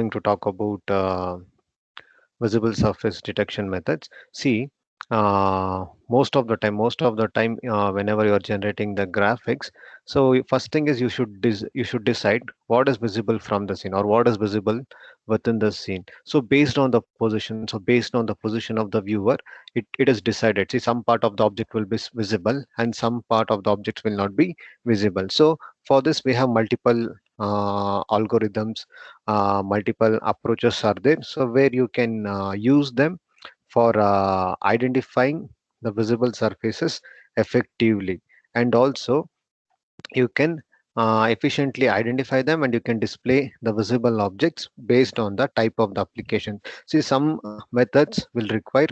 going to talk about visible surface detection methods. See, most of the time, whenever you are generating the graphics, so first thing is you should decide what is visible from the scene or what is visible within the scene. So based on the position, so based on the position of the viewer, it is decided. See, some part of the object will be visible and some part of the objects will not be visible. So for this, we have multiple algorithms, multiple approaches are there, so where you can use them for identifying the visible surfaces effectively, and also you can efficiently identify them, and you can display the visible objects based on the type of the application. See, some methods will require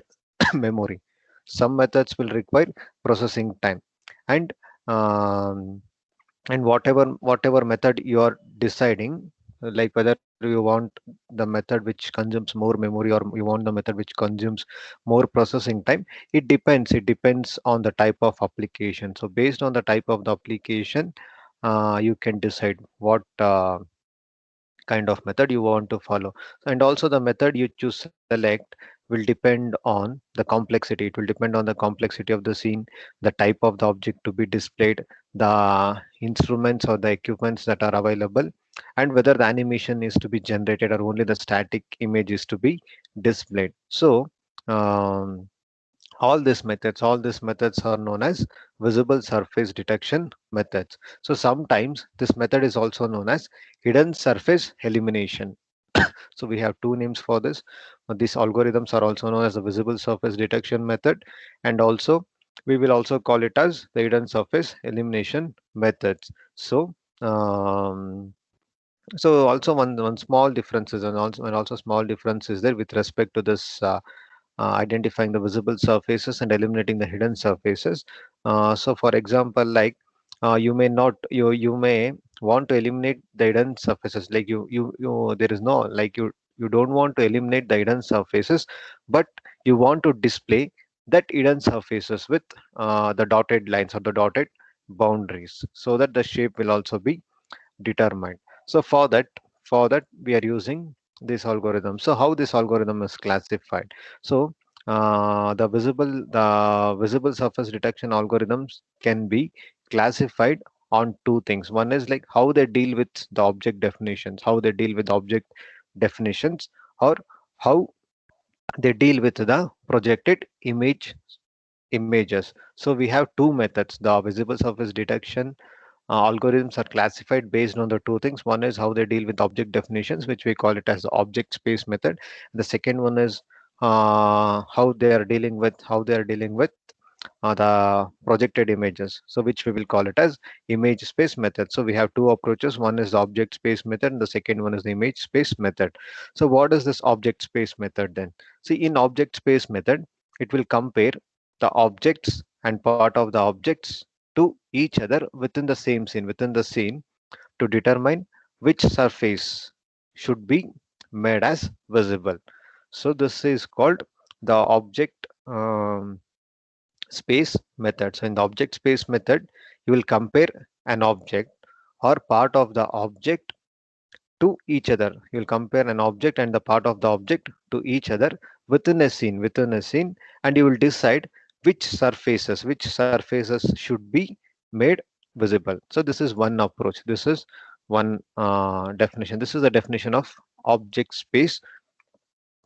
memory, some methods will require processing time, and um, whatever method you are deciding, like whether you want the method which consumes more memory or you want the method which consumes more processing time, it depends on the type of application. So based on the type of the application, you can decide what kind of method you want to follow. And also the method you choose select will depend on the complexity. It will depend on the complexity of the scene, the type of the object to be displayed, the instruments or the equipments that are available, and whether the animation is to be generated or only the static image is to be displayed. So um, all these methods are known as visible surface detection methods. So sometimes this method is also known as hidden surface elimination. So we have two names for this. These algorithms are also known as the visible surface detection method, and also we will also call it as the hidden surface elimination methods. So um, also one small difference is, and also small difference is there with respect to this identifying the visible surfaces and eliminating the hidden surfaces. So for example, like you may want to eliminate the hidden surfaces, like you there is no, like you don't want to eliminate the hidden surfaces, but you want to display that hidden surfaces with the dotted lines or the dotted boundaries, so that the shape will also be determined. So for that we are using this algorithm. So how this algorithm is classified? So the visible surface detection algorithms can be classified on two things. One is like how they deal with the object definitions, or how they deal with the projected images. So we have two methods. The visible surface detection algorithms are classified based on the two things. One is how they deal with object definitions, which we call it as the object space method. The second one is how they are dealing with the projected images, so which we will call it as image space method. So we have two approaches. One is the object space method, and the second one is the image space method. So what is this object space method then? See, in object space method, it will compare the objects and part of the objects to each other within the scene to determine which surface should be made as visible. So this is called the object space method. So in the object space method, you will compare an object or part of the object to each other. You will compare an object and the part of the object to each other within a scene, and you will decide which surfaces should be made visible. So this is one approach. This is one definition. This is the definition of object space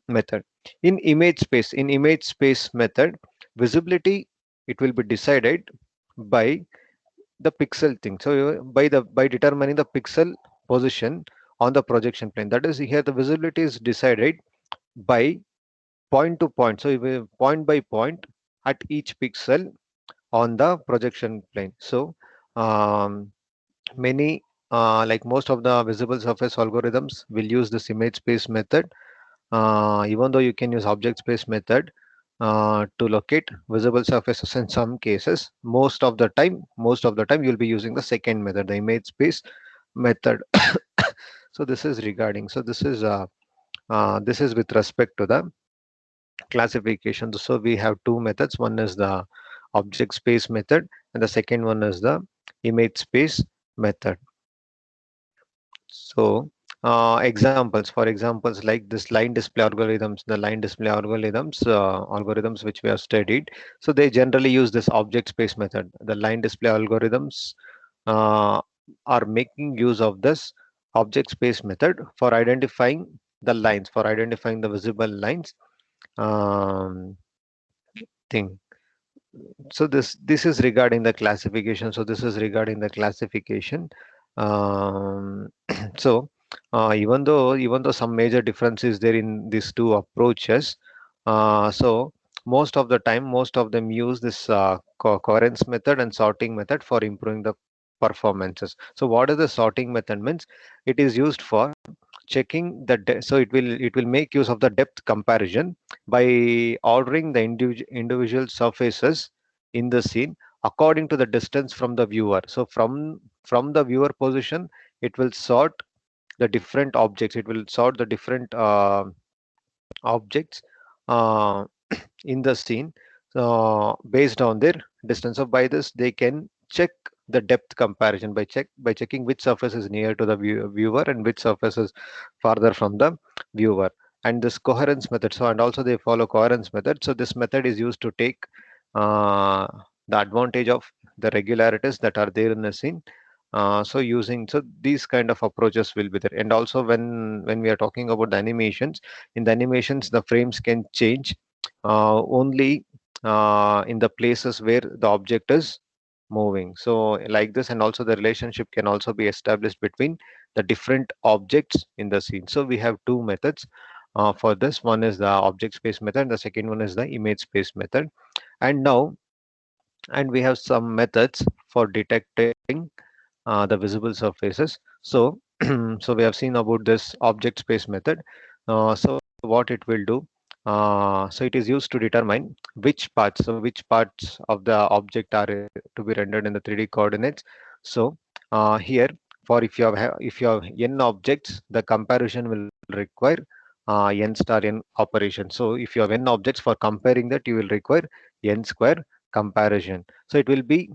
method. In image space method, visibility, it will be decided by the pixel thing. So by determining the pixel position on the projection plane. That is, here the visibility is decided by point to point. So point by point at each pixel on the projection plane. So um, many like most of the visible surface algorithms will use this image space method, even though you can use object space method to locate visible surfaces in some cases. Most of the time you'll be using the second method, the image space method. So this is regarding, so this is with respect to the classification. So we have two methods. One is the object space method, and the second one is the image space method. So Examples, for examples like this line display algorithms, the line display algorithms which we have studied. So they generally use this object space method. The line display algorithms uh, are making use of this object space method for identifying the lines, for identifying the visible lines um, thing. So this is regarding the classification. So this is regarding the classification. Um, so even though some major difference is there in these two approaches, so most of the time most of them use this coherence method and sorting method for improving the performances. So what is the sorting method means? It is used for checking the so it will make use of the depth comparison by ordering the individual surfaces in the scene according to the distance from the viewer. So from the viewer position, it will sort the different objects. It will sort the different objects uh, in the scene based on their distance. So by this, they can check the depth comparison by checking which surface is near to the viewer and which surface is farther from the viewer. And this coherence method. So and also they follow coherence method. So this method is used to take uh, the advantage of the regularities that are there in the scene. So these kind of approaches will be there. And also when we are talking about the animations, in the animations the frames can change only in the places where the object is moving. So like this, and also the relationship can also be established between the different objects in the scene. So we have two methods for this. One is the object space method, the second one is the image space method. And now, and we have some methods for detecting the visible surfaces. So so we have seen about this object space method. So what it will do, so it is used to determine which parts of the object are to be rendered in the 3D coordinates. So here, for if you have n objects, the comparison will require n star n operation. So if you have n objects, for comparing that you will require n square comparison. So it will be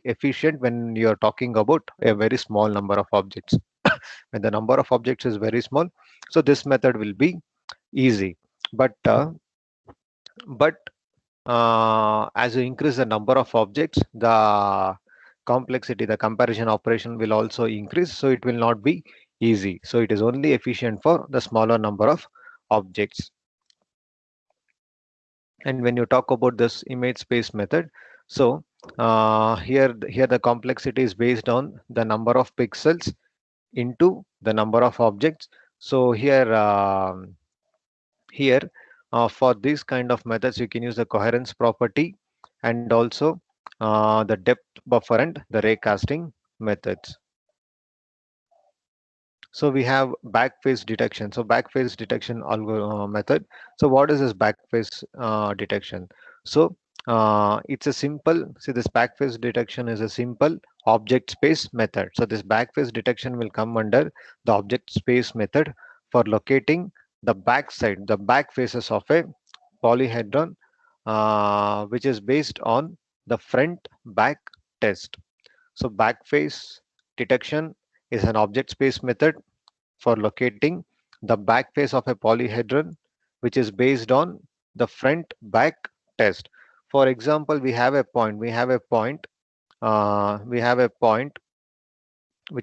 efficient when you are talking about a very small number of objects. When the number of objects is very small, so this method will be easy. But as you increase the number of objects, the complexity, the comparison operation will also increase, so it will not be easy. So it is only efficient for the smaller number of objects. And when you talk about this image space method, so here the complexity is based on the number of pixels into the number of objects. So here for these kind of methods, you can use the coherence property and also the depth buffer and the raycasting methods. So we have backface detection. So backface detection method. So what is this backface detection? So it's a simple, see, this backface detection is a simple object space method. So this backface detection will come under the object space method for locating the backside, the back faces of a polyhedron, which is based on the front back test. So backface detection is an object space method for locating the back face of a polyhedron, which is based on the front back test. For example, we have a point which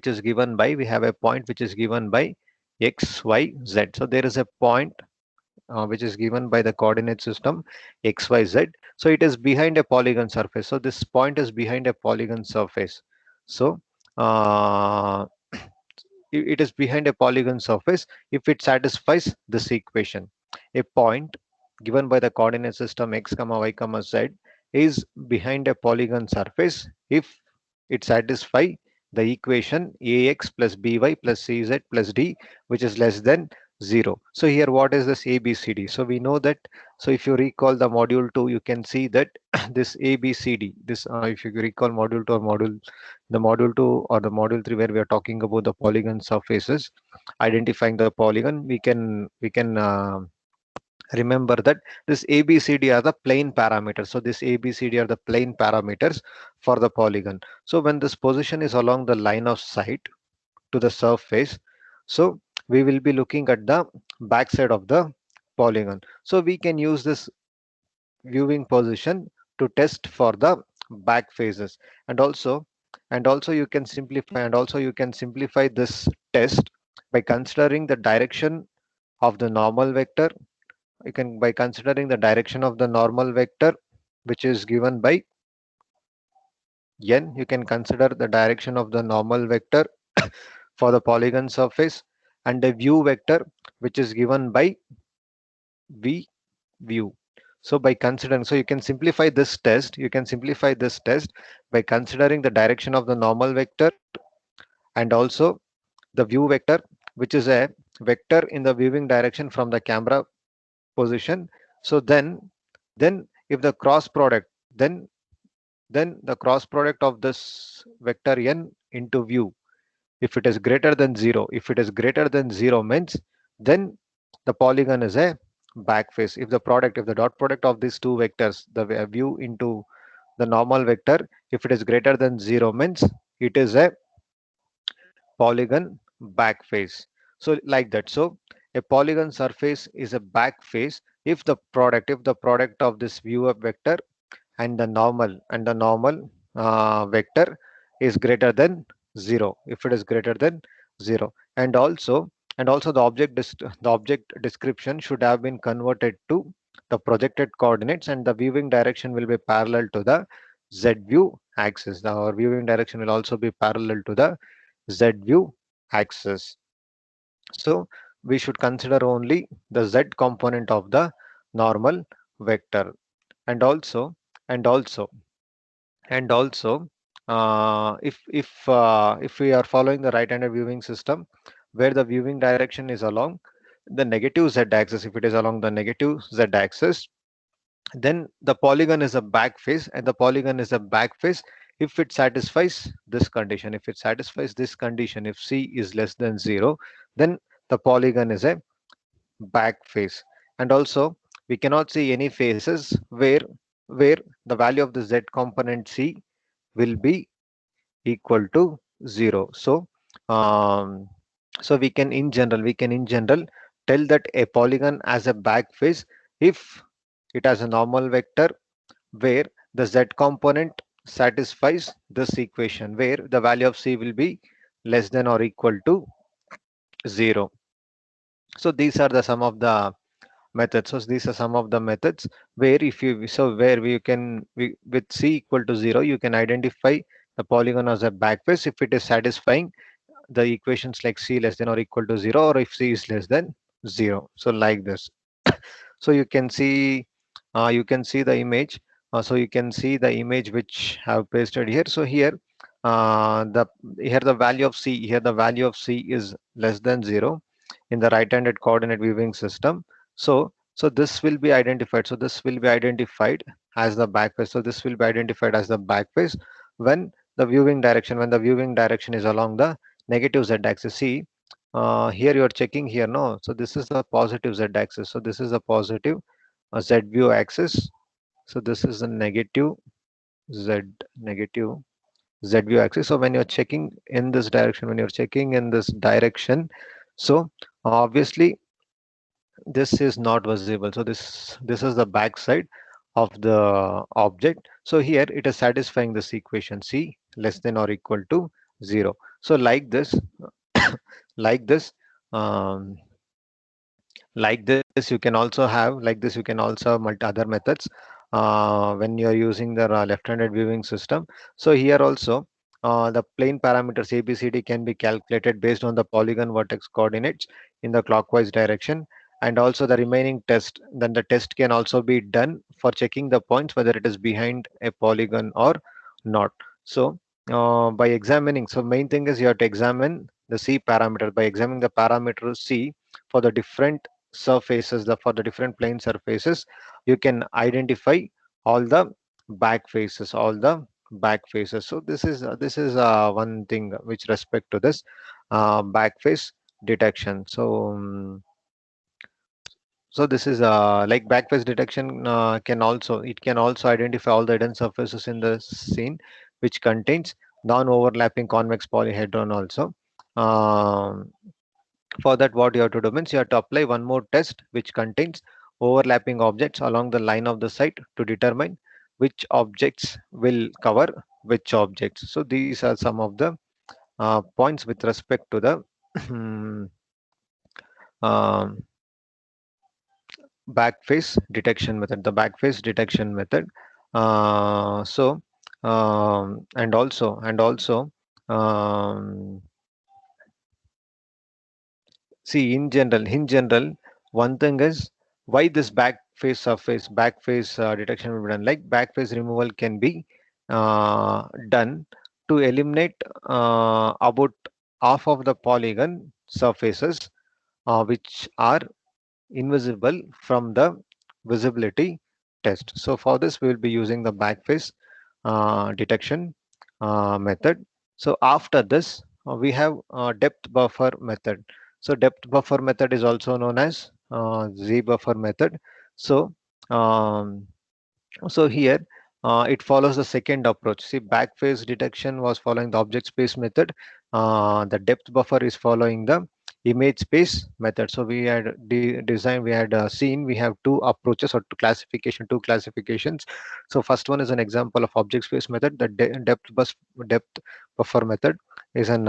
is given by, x, y, z. So there is a point which is given by the coordinate system x, y, z. So it is behind a polygon surface. So this point is behind a polygon surface. So uh, it is behind a polygon surface if it satisfies this equation. A point given by the coordinate system x comma y comma z is behind a polygon surface if it satisfies the equation ax plus by plus cz plus d, which is less than 0. So here what is this ABCD? So we know that, so if you recall the module 2, you can see that this ABCD, this if you recall module 2 or module 2 or the module 3, where we are talking about the polygon surfaces, identifying the polygon, we can remember that this ABCD are the plane parameters. So this ABCD are the plane parameters for the polygon. So when this position is along the line of sight to the surface, So we will be looking at the backside of the polygon. So we can use this viewing position to test for the back faces. And also and also you can simplify this test by considering the direction of the normal vector. You can by considering the direction of the normal vector, which is given by n. You can consider the direction of the normal vector for the polygon surface, and the view vector, which is given by v view. So by considering, so you can simplify this test. You can simplify this test by considering the direction of the normal vector, and also the view vector, which is a vector in the viewing direction from the camera position. So then if the cross product, then the cross product of this vector n into view, if it is greater than 0, if it is greater than 0 means then the polygon is a back face. If the dot product of these two vectors, the view into the normal vector, if it is greater than 0 means it is a polygon back face. So like that. So a polygon surface is a back face if the product of this view vector and the normal vector is greater than 0, if it is greater than 0. And also the object description should have been converted to the projected coordinates, and the viewing direction will be parallel to the z view axis. Our viewing direction will also be parallel to the z view axis. So we should consider only the z component of the normal vector. And also and also and also uh, if if uh, if we are following the right-handed viewing system, where the viewing direction is along the negative z-axis, if it is along the negative z-axis, then the polygon is a back face, and the polygon is a back face if it satisfies this condition. If it satisfies this condition, if c is less than 0, then the polygon is a back face. And also we cannot see any faces where the value of the z component c will be equal to 0. Um, so we can in general tell that a polygon has a back face if it has a normal vector where the z component satisfies this equation, where the value of c will be less than or equal to 0. So these are the some of the methods. So these are some of the methods where if you so where we can with c equal to 0, you can identify the polygon as a backface if it is satisfying the equations like c less than or equal to 0, or if c is less than 0. So like this. So you can see the image. So you can see the image which have pasted here. So the here the value of c here the value of c is less than 0 in the right-handed coordinate viewing system. So this will be identified. So this will be identified as the back face. So this will be identified as the back face when the viewing direction is along the negative z-axis. See, here you are checking here, no? So this is the positive z-axis. So this is the positive z view axis. So this is the z negative z view axis. So when you're checking in this direction, so obviously this is not visible. So this is the back side of the object. So here it is satisfying this equation c less than or equal to 0. So like this um, you can also have multi other methods when you are using the left-handed viewing system. So here also the plane parameters abcd can be calculated based on the polygon vertex coordinates in the clockwise direction, and also the remaining test, then the test can also be done for checking the points whether it is behind a polygon or not. So by examining, so main thing is you have to examine the c parameter. By examining the parameter c for the different surfaces, for the different plane surfaces, you can identify all the back faces. So this is one thing which respect to this back face detection. So this is like back face detection can also identify all the hidden surfaces in the scene which contains non-overlapping convex polyhedron also. Um, For that, what you have to do means you have to apply one more test which contains overlapping objects along the line of the site to determine which objects will cover which objects. So these are some of the points with respect to the um, backface detection method, the backface detection method. So and also um, see, in general, one thing is why this back face detection will be done. Like back face removal can be done to eliminate about half of the polygon surfaces which are invisible from the visibility test. So for this, we will be using the backface detection method. So after this, we have depth buffer method. So depth buffer method is also known as Z buffer method. So um, so here it follows the second approach. See, backface detection was following the object space method. The depth buffer is following the image space method. So we had designed, we had seen, we have two approaches or two classifications. So first one is an example of object space method. The depth buffer method is an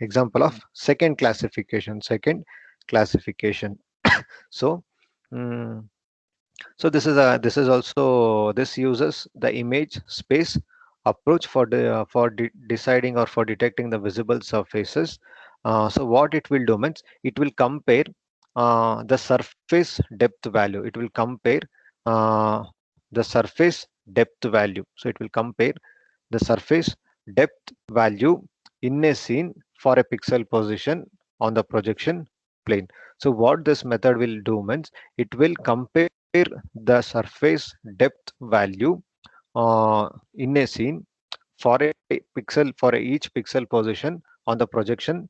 example of second classification. So. mm, this is also this uses the image space approach for deciding or for detecting the visible surfaces. So what it will do means it will compare the surface depth value. It will compare the surface depth value. So it will compare the surface depth value in a scene for a pixel position on the projection plane. So what this method will do means it will compare the surface depth value in a scene for a pixel for each pixel position on the projection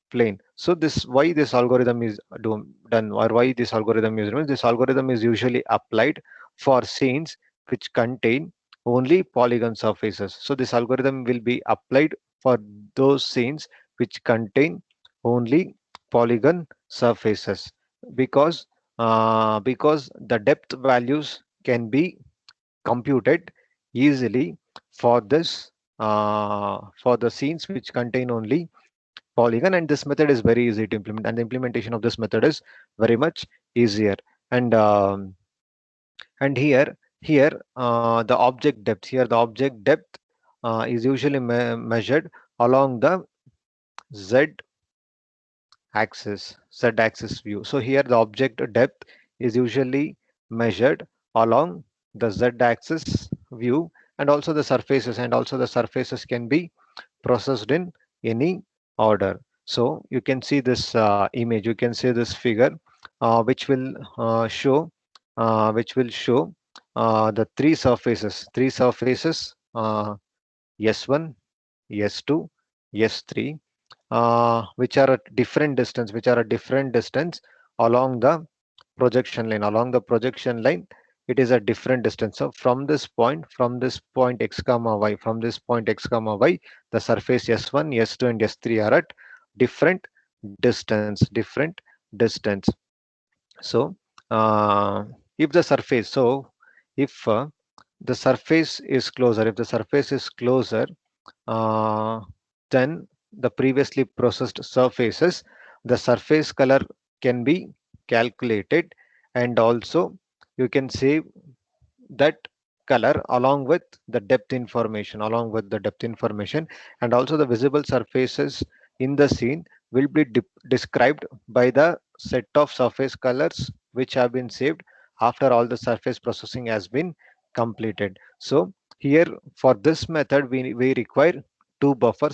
plane. So this why this algorithm is done, or why this algorithm is done. This algorithm is usually applied for scenes which contain only polygon surfaces. So this algorithm will be applied for those scenes which contain only polygon surfaces, because because the depth values can be computed easily for this for the scenes which contain only polygon, and this method is very easy to implement, and the implementation of this method is very much easier. And um, and here here the object depth, here the object depth is usually measured along the z z axis view. So here the object depth is usually measured along the z-axis view, and also the surfaces can be processed in any order. So you can see this image, you can see this figure, which will show the three surfaces S1, S2, S3, which are at different distance, along the projection line. Along the projection line, it is a different distance. So from this point x comma y, the surface S1, S2, and S3 are at different different distance. So if the surface, so if the surface is closer, uh, then the previously processed surfaces, the surface color can be calculated, and also you can save that color along with the depth information, and also the visible surfaces in the scene will be described by the set of surface colors which have been saved after all the surface processing has been completed. So here for this method we require two buffer.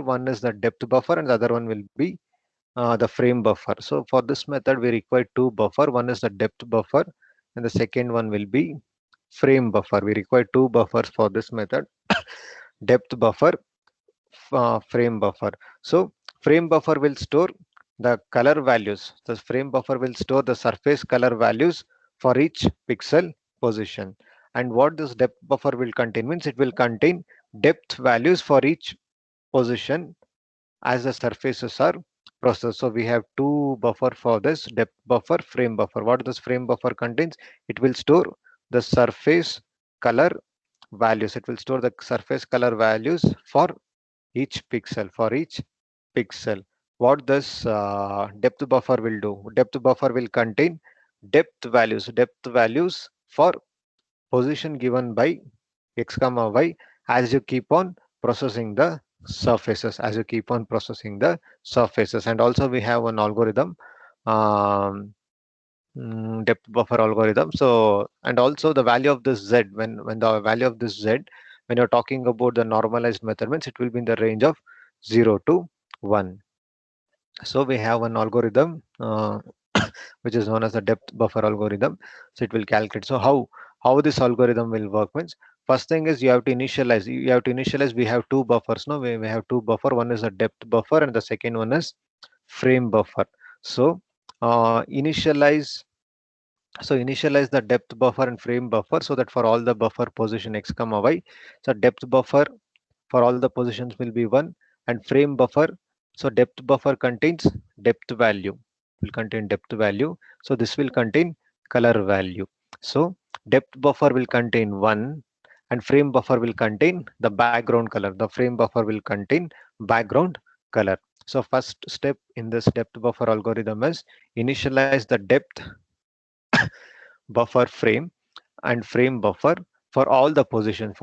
One is the depth buffer and the other one will be the frame buffer. So for this method we require two buffer. One is the depth buffer and the second one will be frame buffer. We require two buffers for this method: depth buffer, frame buffer. So frame buffer will store the color values. The frame buffer will store the surface color values for each pixel position. And what this depth buffer will contain means it will contain depth values for each position as the surfaces are process. So we have two buffer for this: depth buffer, frame buffer. What this frame buffer contains? It will store the surface color values. It will store the surface color values for each pixel. For each pixel, what this depth buffer will do? Depth buffer will contain depth values for position given by x comma y as you keep on processing the surfaces, and also we have an algorithm, um, depth buffer algorithm. So and also the value of this z, when the value of this z, when you're talking about the normalized measurements, it will be in the range of 0 to 1. So we have an algorithm which is known as the depth buffer algorithm. So it will calculate. So how this algorithm will work means, first thing is you have to initialize. We have two buffers. No, we have two buffer. One is a depth buffer and the second one is frame buffer. So initialize. So initialize the depth buffer and frame buffer so that for all the buffer position x comma y, so depth buffer for all the positions will be 1, and frame buffer, so depth buffer contains depth value, will contain depth value. So this will contain color value. So depth buffer will contain 1 and frame buffer will contain the background color. The frame buffer will contain background color. So first step in this depth buffer algorithm is initialize the depth buffer frame and frame buffer for all the positions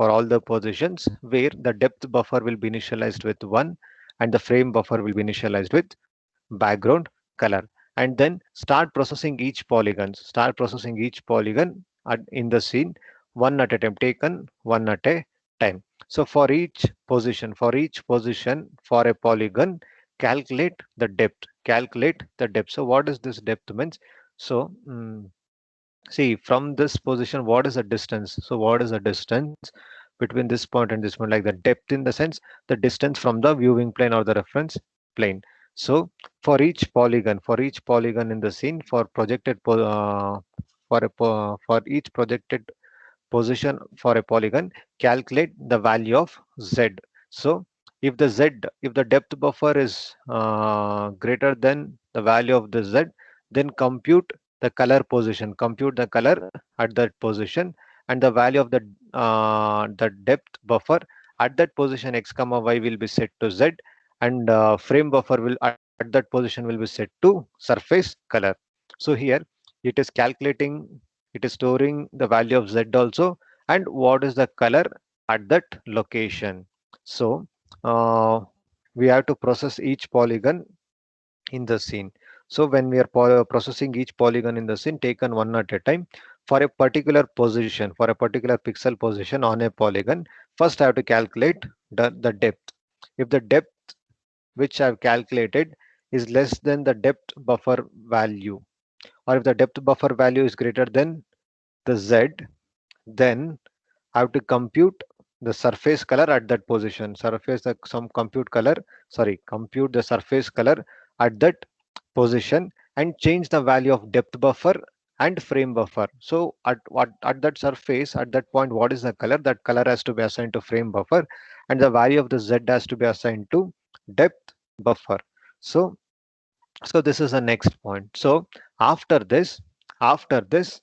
where the depth buffer will be initialized with 1 and the frame buffer will be initialized with background color, and then start processing each polygon in the scene, one at a time, taken one at a time. So for each position for a polygon, calculate the depth. So what is this depth means? So see, from this position, what is the distance? So what is the distance between this point and this point? Like the depth in the sense, the distance from the viewing plane or the reference plane. So for each polygon in the scene, for each projected position for a polygon, calculate the value of z. So if the depth buffer is greater than the value of the z, then compute the color at that position, and the value of the depth buffer at that position x comma y will be set to z, and frame buffer will at that position will be set to surface color. So here it is calculating, it is storing the value of z also, and what is the color at that location. So uh, we have to process each polygon in the scene. So when we are processing each polygon in the scene, taken one at a time, for a particular position, for a particular pixel position on a polygon, first I have to calculate the depth. If the depth which I've calculated is less than the depth buffer value, or if the depth buffer value is greater than the z, then I have to compute the surface color at that position. Compute the surface color at that position and change the value of depth buffer and frame buffer. So at that surface, at that point, what is the color? That color has to be assigned to frame buffer, and the value of the z has to be assigned to depth buffer. So this is the next point. So after this, after this,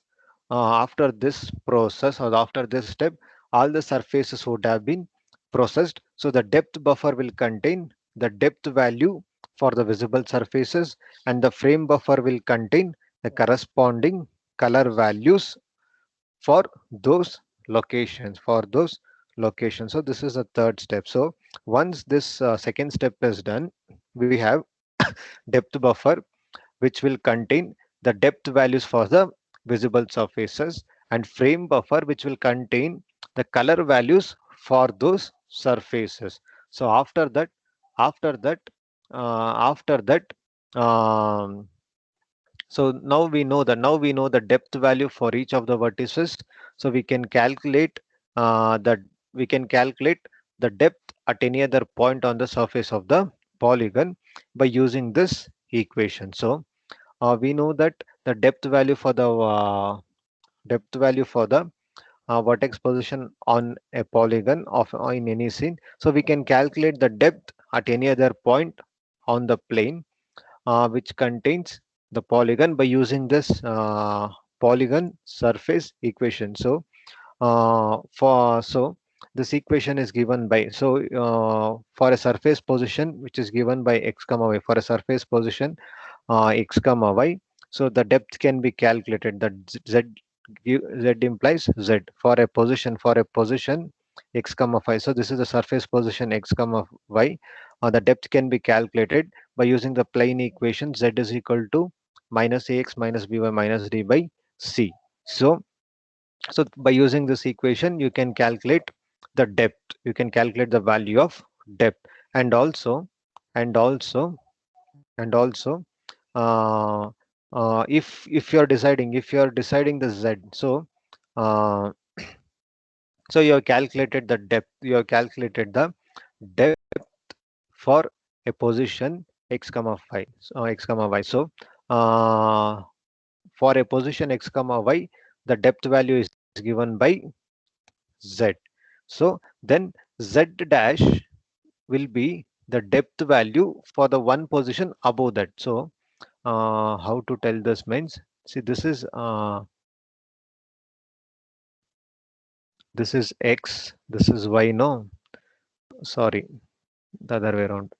after this process or after this step, all the surfaces would have been processed. So the depth buffer will contain the depth value for the visible surfaces, and the frame buffer will contain the corresponding color values for those locations. So this is the third step. So once this second step is done, we have depth buffer which will contain the depth values for the visible surfaces, and frame buffer which will contain the color values for those surfaces. So after that after that um, now we know the depth value for each of the vertices. So we can calculate the depth at any other point on the surface of the polygon by using this equation. So we know that the depth value for the vertex position on a polygon of in any scene. So we can calculate the depth at any other point on the plane. which contains the polygon by using this polygon surface equation. So this equation is given by, for a surface position which is given by x comma y, for a surface position x comma y, so the depth can be calculated, that z implies z for a position, x comma phi. So this is the surface position x comma y. The depth can be calculated by using the plane equation, z is equal to minus ax minus by minus d by c. So by using this equation, you can calculate the depth, you can calculate the value of depth. And also and also and also uh, if you're deciding, the z, uh, so you have calculated the depth, you have calculated the depth for a position x comma phi, x comma y. So uh, for a position x comma y, the depth value is given by z. So then z dash will be the depth value for the one position above that. So how to tell this means, see, this is x, this is y, no, sorry, the other way around.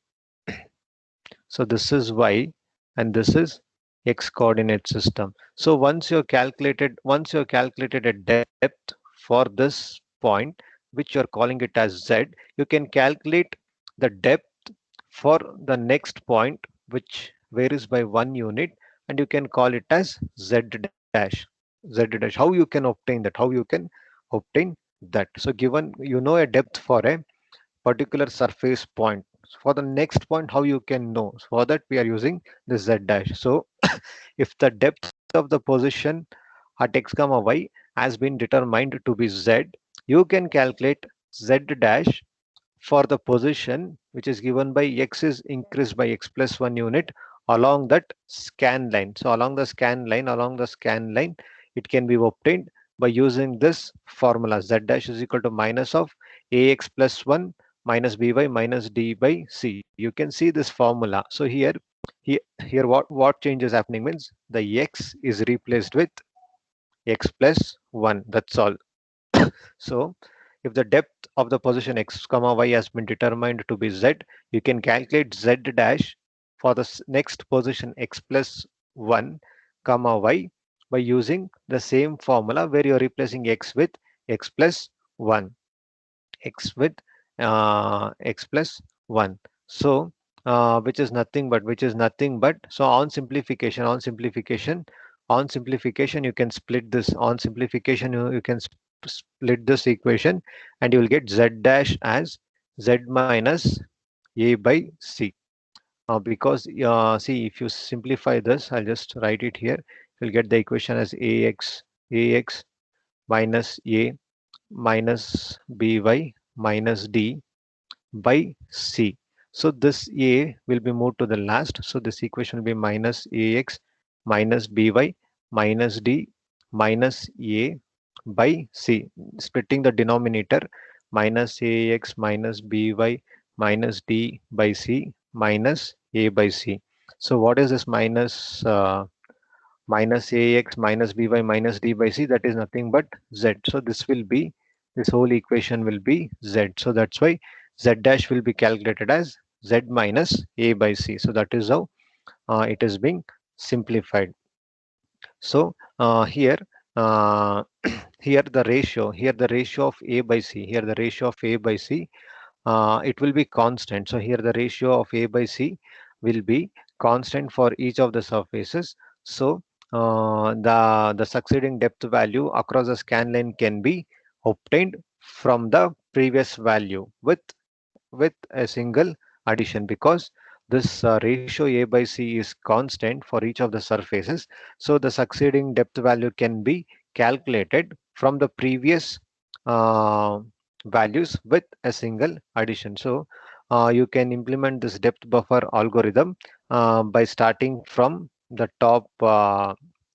So this is y and this is x coordinate system. So once you're calculated a depth for this point, which you're calling it as z, you can calculate the depth for the next point, which varies by 1 unit, and you can call it as z dash. How you can obtain that? How you can obtain that? So given you know a depth for a particular surface point, for the next point, how you can know? For that we are using the z dash. So if the depth of the position at x comma y has been determined to be z, you can calculate z dash for the position which is given by x is increased by x plus 1 unit along that scan line. So along the scan line, it can be obtained by using this formula, z dash is equal to minus of ax plus 1 minus by minus d by c. You can see this formula. So here what change is happening means the x is replaced with x plus 1, that's all. So if the depth of the position x comma y has been determined to be z, you can calculate z dash for the next position x plus 1 comma y by using the same formula where you're replacing x with x plus 1, x with x plus 1. So which is nothing but, so on simplification you can split this, you can split this equation, and you will get z dash as z minus a by c. Because see, if you simplify this, I'll just write it here, you'll get the equation as ax minus a minus by minus d by c. So this a will be moved to the last. So this equation will be minus ax minus by minus d minus a by c. Splitting the denominator, minus ax minus by minus d by c minus a by c. So what is this minus ax minus by minus d by c? That is nothing but z. So this whole equation will be z. So that's why z dash will be calculated as z minus a by c. So that is how it is being simplified. So uh, here the ratio of a by c, it will be constant. So here the ratio of a by c will be constant for each of the surfaces. So the succeeding depth value across the scan line can be obtained from the previous value with a single addition, because this ratio a by c is constant for each of the surfaces. So the succeeding depth value can be calculated from the previous uh, values with a single addition. So you can implement this depth buffer algorithm by starting from the top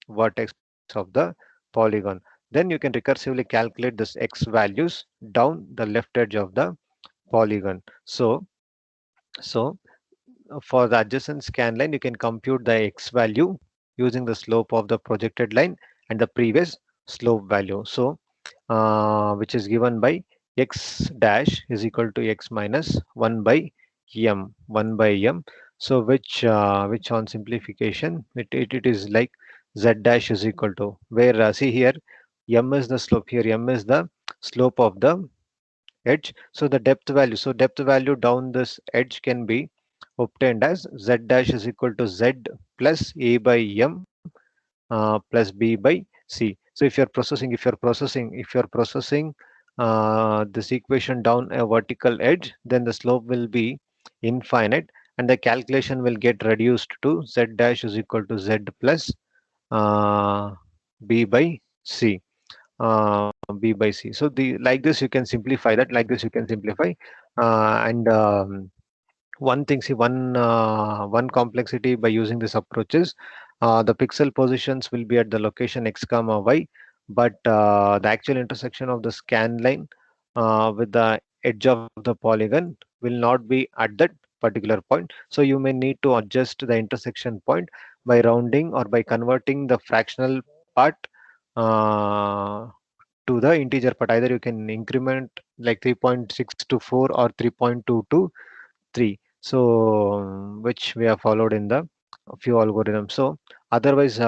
vertex of the polygon. Then you can recursively calculate this x values down the left edge of the polygon. So for the adjacent scan line, you can compute the x value using the slope of the projected line and the previous slope value. So, which is given by x dash is equal to x minus 1 by m, 1 by m. So, which on simplification, it is like z dash is equal to, where see here, m is the slope, here m is the slope of the edge. So the depth value, so depth value down this edge can be obtained as z dash is equal to z plus a by m plus b by c. So if you're processing this equation down a vertical edge, then the slope will be infinite, and the calculation will get reduced to z dash is equal to z plus uh, b by c, b by c. So the like this you can simplify that, like this you can simplify, and one thing, see, one complexity by using this approach is the pixel positions will be at the location x comma y, but the actual intersection of the scan line with the edge of the polygon will not be at that particular point. So you may need to adjust the intersection point by rounding or by converting the fractional part uh, to the integer part. Either you can increment like 3.6 to 4 or 3.2 to 3. So which we have followed in the few algorithms. So otherwise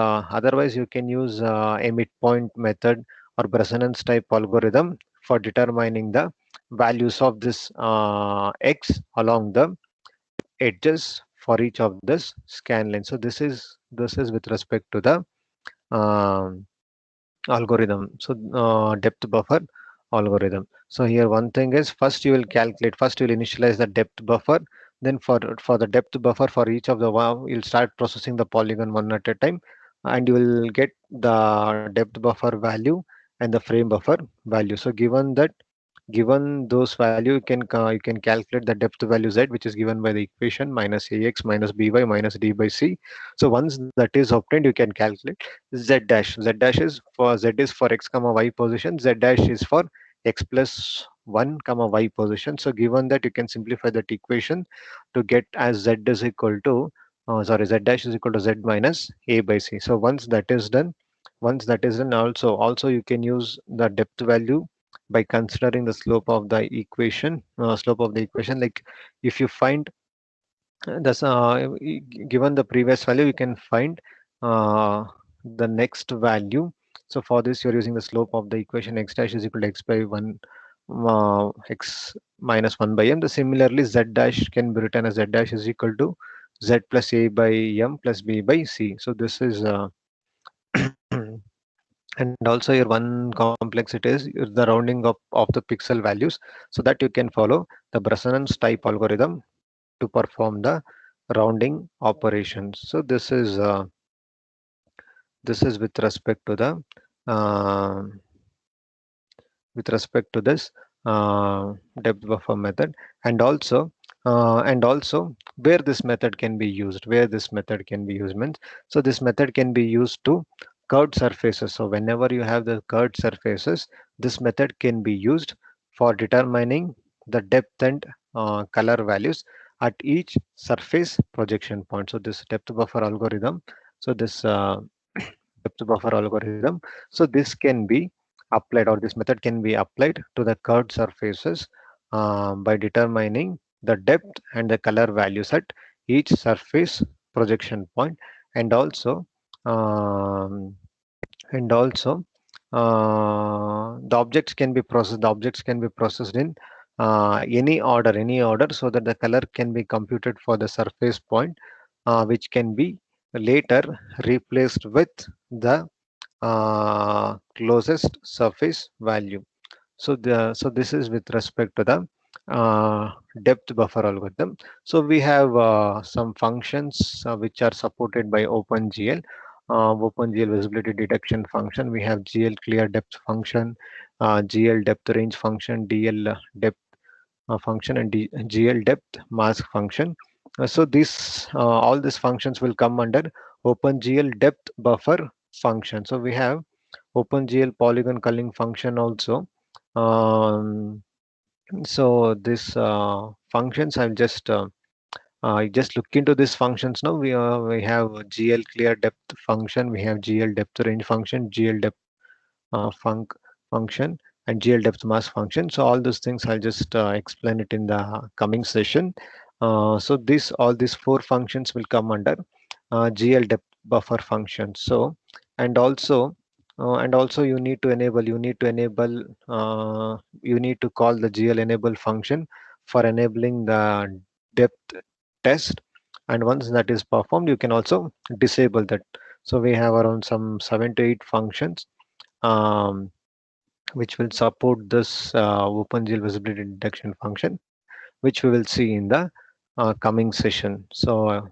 you can use a midpoint method or Bresnan's type algorithm for determining the values of this x along the edges for each of this scan lines. So this is with respect to the um, algorithm. So depth buffer algorithm. So here one thing is, first you will initialize the depth buffer. Then for the depth buffer for each of the wow, you'll start processing the polygon one at a time, and you will get the depth buffer value and the frame buffer value. So given those value, you can calculate the depth value z, which is given by the equation minus ax minus by minus d by c. So once that is obtained, you can calculate z dash. Z dash is for z is for x comma y position. Z dash is for x plus 1 comma y position. So given that, you can simplify that equation to get as z is equal to z dash is equal to z minus a by c. So once that is done, also you can use the depth value by considering the slope of the equation. Like if you find that's given the previous value, you can find uh, the next value. So for this, you're using the slope of the equation x dash is equal to x by 1 x minus 1 by m. The similarly, z dash can be written as z dash is equal to z plus a by m plus b by c. So this is and also here one complexity is the rounding of the pixel values, so that you can follow the Bresnan's type algorithm to perform the rounding operations. So this is uh, with respect to this depth buffer method, and also where this method can be used, means, so this method can be used to curved surfaces. So whenever you have the curved surfaces, this method can be used for determining the depth and color values at each surface projection point. So this depth buffer algorithm, so this depth buffer algorithm, so this can be applied, or this method can be applied to the curved surfaces by determining the depth and the color values at each surface projection point. And also um, and also the objects can be processed in any order, so that the color can be computed for the surface point, which can be later replaced with the closest surface value. So this is with respect to the uh, depth buffer algorithm. So we have some functions which are supported by OpenGL. OpenGL visibility detection function. We have GL clear depth function, GL depth range function, DL depth function, and GL depth mask function. So this all these functions will come under OpenGL depth buffer function. So we have OpenGL polygon culling function also. Um, so this functions I'll just You just look into these functions now. We have a GL clear depth function, we have GL depth range function, GL depth function, and GL depth mask function. So all those things I'll just explain it in the coming session. So this all these four functions will come under GL depth buffer function. So and also you need to enable you need to call the GL enable function for enabling the depth test. And once that is performed, you can also disable that. So we have around some 7 to 8 functions um, which will support this OpenGL visibility detection function, which we will see in the coming session. So